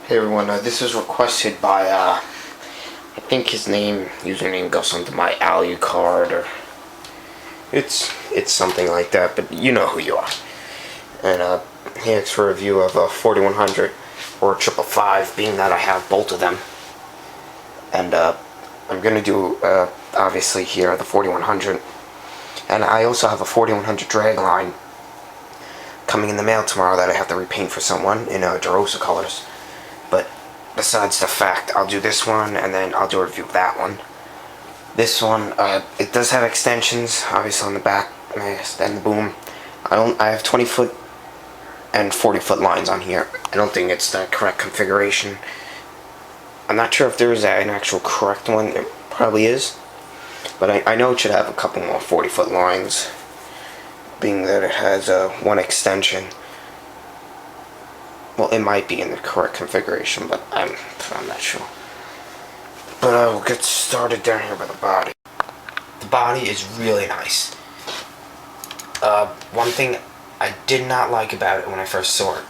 Hey everyone, this was requested by, I think his username goes onto my Alucard, or it's something like that, but you know who you are. And he asked for a review of a 4100 or a 555, being that I have both of them. And I'm gonna do, obviously here, the 4100. And I also have a 4100 dragline coming in the mail tomorrow that I have to repaint for someone in DeRosa colors. But besides the fact, I'll do this one, and then I'll do a review of that one. This one, it does have extensions, obviously on the back mast and the boom. I have 20-foot and 40-foot lines on here. I don't think it's the correct configuration. I'm not sure if there is an actual correct one. It probably is. But I know it should have a couple more 40-foot lines, being that it has one extension. Well, it might be in the correct configuration, but I'm not sure. But we'll get started down here by the body. The body is really nice. One thing I did not like about it when I first saw it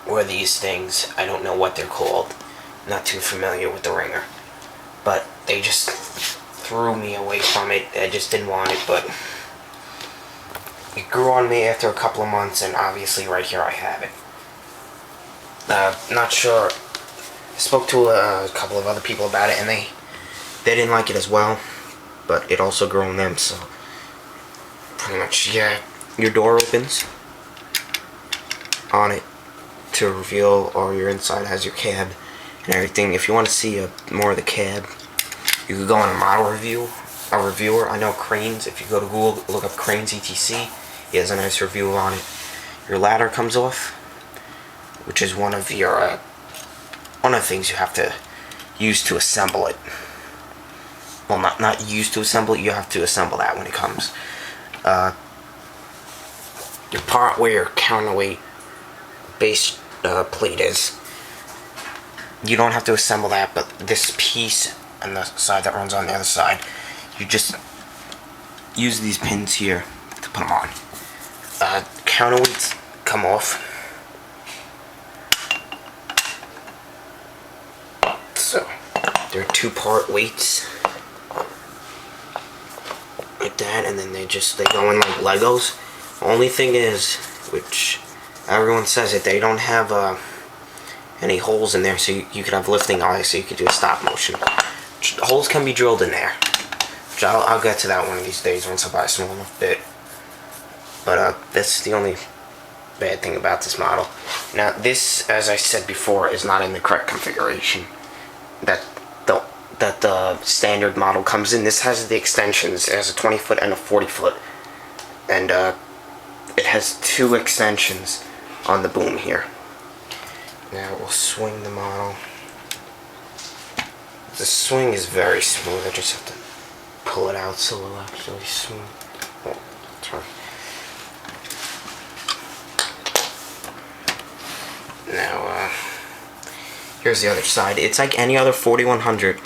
were these things. I don't know what they're called. Not too familiar with the ringer. But they just threw me away from it. I just didn't want it, but it grew on me after a couple of months, and obviously right here I have it. Not sure. I spoke to a couple of other people about it, and they didn't like it as well, but it also grew on them, so pretty much, yeah. Your door opens on it to reveal, or your inside has your cab and everything. If you want to see more of the cab, you could go on a model review. A reviewer, I know Cranes, if you go to Google, look up Cranes ETC, he has a nice review on it. Your ladder comes off, which is one of the things you have to use to assemble it. Well, not use to assemble it, you have to assemble that when it comes. Your part where your counterweight base plate is, you don't have to assemble that, but this piece and the side that runs on the other side, you just use these pins here to put them on. Counterweights come off. So, they're two-part weights, like that, and then they go in like Legos. Only thing is, which everyone says it, they don't have any holes in there, so you could have lifting eyes, so you could do a stop motion. Holes can be drilled in there, which I'll get to that one of these days once I buy a small enough bit. But that's the only bad thing about this model. Now this, as I said before, is not in the correct configuration that the standard model comes in. This has the extensions. It has a 20-foot and a 40-foot, and it has two extensions on the boom here. Now we'll swing the model. The swing is very smooth. I just have to pull it out so it'll actually swing. Oh, turn. Now, here's the other side. It's like any other 4100.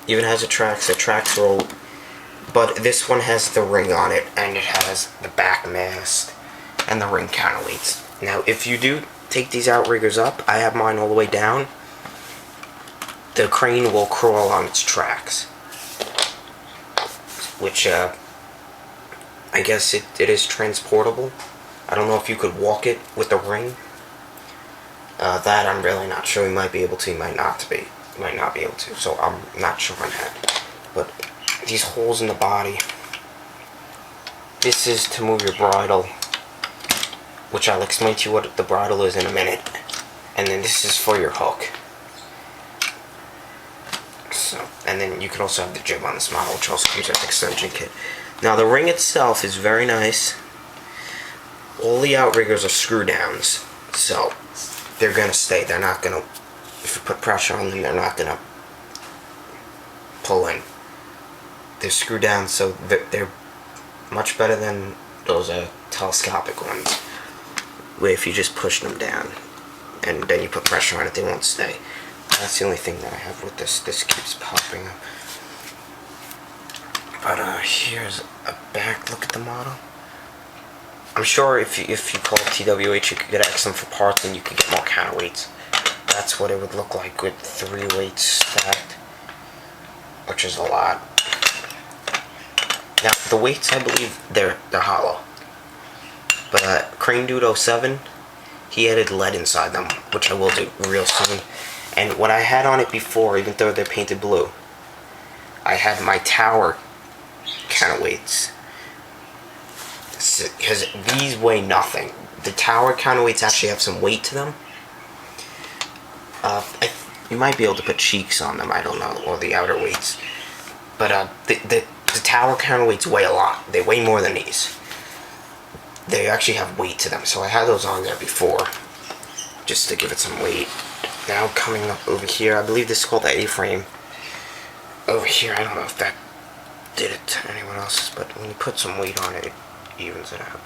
Even has the tracks roll, but this one has the ring on it, and it has the back mast and the ring counterweights. Now, if you do take these outriggers up, I have mine all the way down, the crane will crawl on its tracks, which I guess it is transportable. I don't know if you could walk it with the ring. That I'm really not sure. You might be able to, you might not be able to, so I'm not sure on that. But these holes in the body, this is to move your bridle, which I'll explain to you what the bridle is in a minute. And then this is for your hook. So, and then you can also have the jib on this model, which also comes with the extension kit. Now the ring itself is very nice. All the outriggers are screw downs, so they're gonna stay. They're not gonna, if you put pressure on them, they're not gonna pull in. They're screwed down, so they're much better than those telescopic ones, where if you just push them down and then you put pressure on it, they won't stay. That's the only thing that I have with this. This keeps popping up. But here's a back look at the model. I'm sure if you call TWH, you could ask them for parts and you could get more counterweights. That's what it would look like with 3 weights stacked, which is a lot. Now the weights, I believe they're hollow. But Crane Dude 07, he added lead inside them, which I will do real soon. And what I had on it before, even though they're painted blue, I had my tower counterweights. Because these weigh nothing. The tower counterweights actually have some weight to them. You might be able to put cheeks on them, I don't know, or the outer weights. But the tower counterweights weigh a lot. They weigh more than these. They actually have weight to them, so I had those on there before, just to give it some weight. Now coming up over here, I believe this is called the A-frame. Over here, I don't know if that did it to anyone else's, but when you put some weight on it, it evens it out.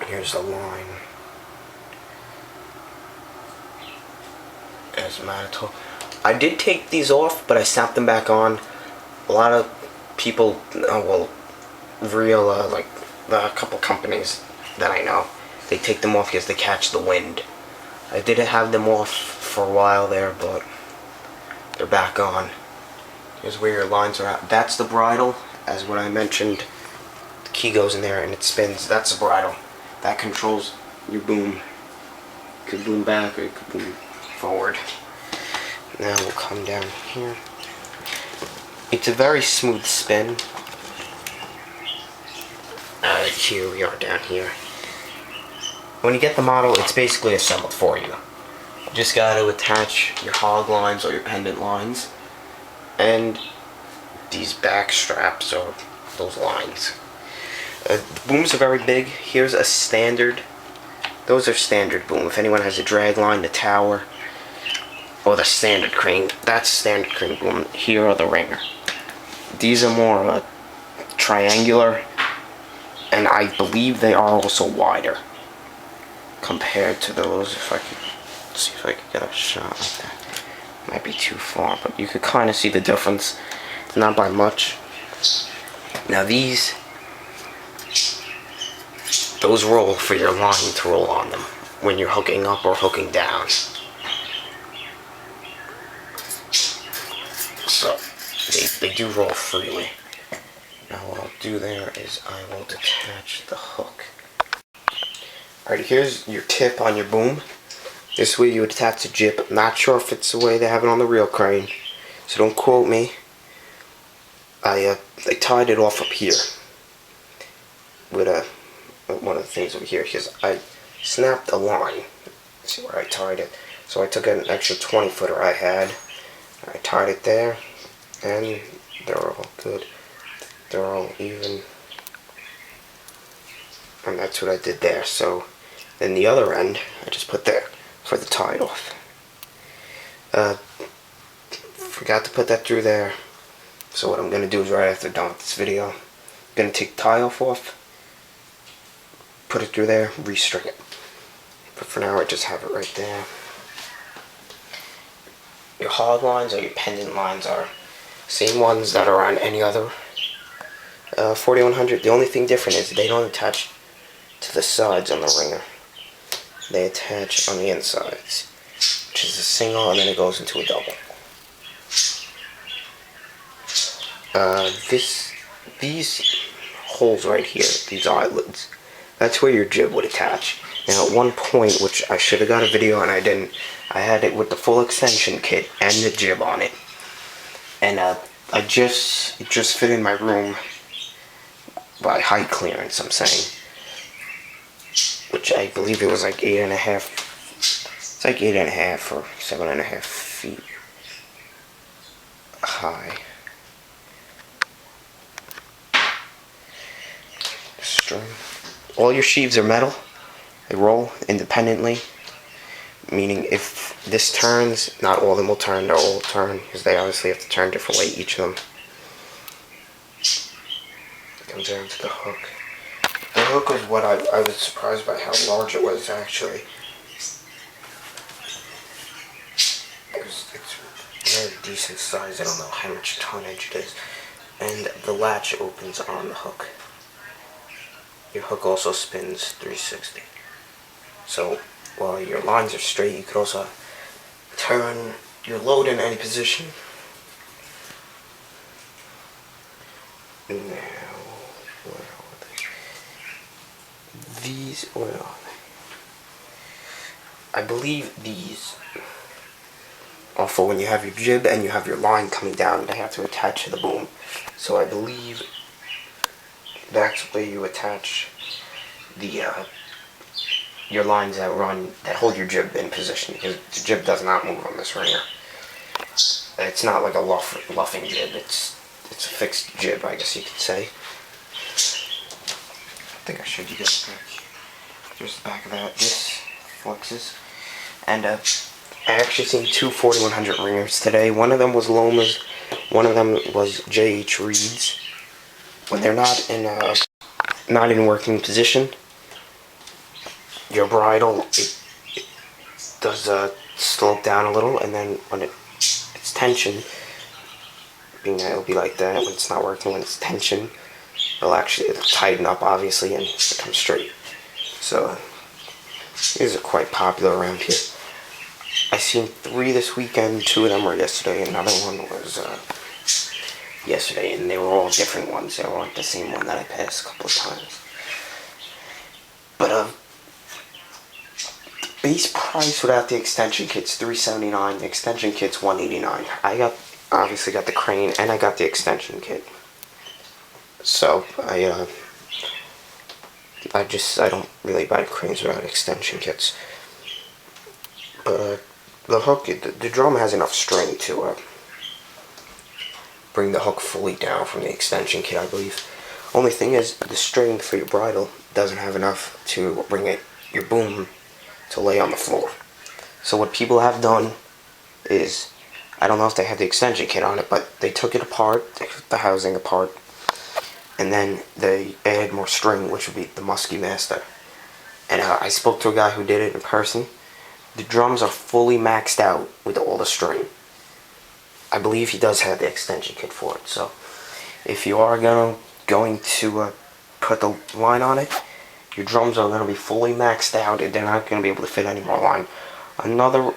Here's the line. As Manitowoc. I did take these off, but I snapped them back on. A lot of people, like a couple companies that I know, they take them off because they catch the wind. I did have them off for a while there, but they're back on. Here's where your lines are at. That's the bridle, as what I mentioned. The key goes in there and it spins. That's the bridle. That controls your boom. You could boom back or you could boom forward. Now we'll come down here. It's a very smooth spin. Here we are down here. When you get the model, it's basically assembled for you. You just got to attach your hog lines or your pendant lines, and these back straps or those lines. The booms are very big. Here's a standard. Those are standard boom. If anyone has a drag line, the tower, or the standard crane, that's standard crane boom. Here are the ringer. These are more triangular, and I believe they are also wider compared to those. If I could see if I could get a shot like that. Might be too far, but you could kind of see the difference. Not by much. Now those roll for your line to roll on them when you're hooking up or hooking down. So they do roll freely. Now what I'll do there is I will detach the hook. Alright, here's your tip on your boom. This way you would attach the jib. I'm not sure if it's the way they have it on the real crane, so don't quote me. I tied it off up here with one of the things over here, because I snapped a line. See where I tied it. So I took an extra 20 footer I had. I tied it there, and they're all good. They're all even. And that's what I did there. So then the other end, I just put there for the tie off. Forgot to put that through there. So what I'm going to do is right after done with this video, I'm going to take the tie off, put it through there, restring it. But for now I just have it right there. Your hog lines or your pendant lines are same ones that are on any other 4100. The only thing different is they don't attach to the sides on the ringer. They attach on the insides, which is a single and then it goes into a double. These holes right here, these eyelids, that's where your jib would attach. Now at one point, which I should have got a video and I didn't, I had it with the full extension kit and the jib on it. And it just fit in my room by height clearance, I'm saying. Which I believe it was like 8.5, it's like 8.5 or 7.5 feet high. String. All your sheaves are metal. They roll independently, meaning if this turns, not all of them will turn, they'll all turn, because they obviously have to turn different way, each of them. It comes down to the hook. The hook was what I was surprised by how large it was, actually. It's very decent size. I don't know how much tonnage it is. And the latch opens on the hook. your hook also spins 360. So while your lines are straight, you could also turn your load in any position. Now, where are they? These, where are they? I believe these are for when you have your jib and you have your line coming down, they have to attach to the boom. So I believe that's where you attach the your lines that hold your jib in position, because the jib does not move on this ringer. It's not like a luffing jib. It's a fixed jib, I guess you could say. I think I showed you guys back. Here's the back of that. This flexes, and I actually seen two 4100 ringers today. One of them was Loma's. One of them was JH Reed's. When they're not in working position, your bridle it does slope down a little, and then when it's tension, being that it'll be like that when it's not working. When it's tension, it'll tighten up, obviously, and become straight. So these are quite popular around here. I seen 3 this weekend. 2 of them were yesterday. Another one was yesterday, and they were all different ones. They weren't the same one that I passed a couple of times. But base price without the extension kit's $379. The extension kit's $189. I obviously got the crane and I got the extension kit. So I don't really buy cranes without extension kits. But the hook, the drum has enough string to bring the hook fully down from the extension kit, I believe. Only thing is, the string for your bridle doesn't have enough to bring your boom to lay on the floor. So what people have done is, I don't know if they have the extension kit on it, but they took it apart, they took the housing apart, and then they added more string, which would be the Muskie Master. And I spoke to a guy who did it in person. The drums are fully maxed out with all the string. I believe he does have the extension kit for it. So if you are going to put the line on it, your drums are going to be fully maxed out, and they're not going to be able to fit any more line. Another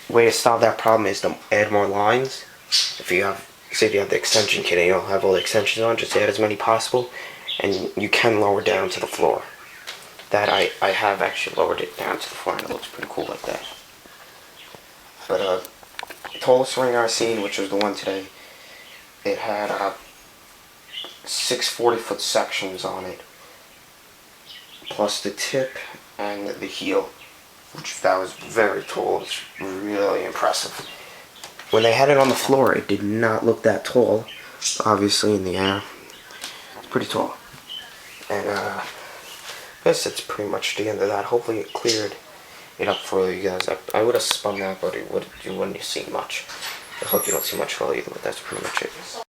way to stop that problem is to add more lines. If you have the extension kit and you don't have all the extensions on, just add as many possible, and you can lower down to the floor. That I have actually lowered it down to the floor, and it looks pretty cool like that. But the tallest ringer I seen, which was the one today, it had 6 40-foot sections on it, plus the tip and the heel, that was very tall. It's really impressive. When they had it on the floor, it did not look that tall. Obviously, in the air, it's pretty tall. And I guess that's pretty much the end of that. Hopefully, it cleared it up for you guys. I would have spun that, but you wouldn't see much. The hook, you don't see much well either, but that's pretty much it.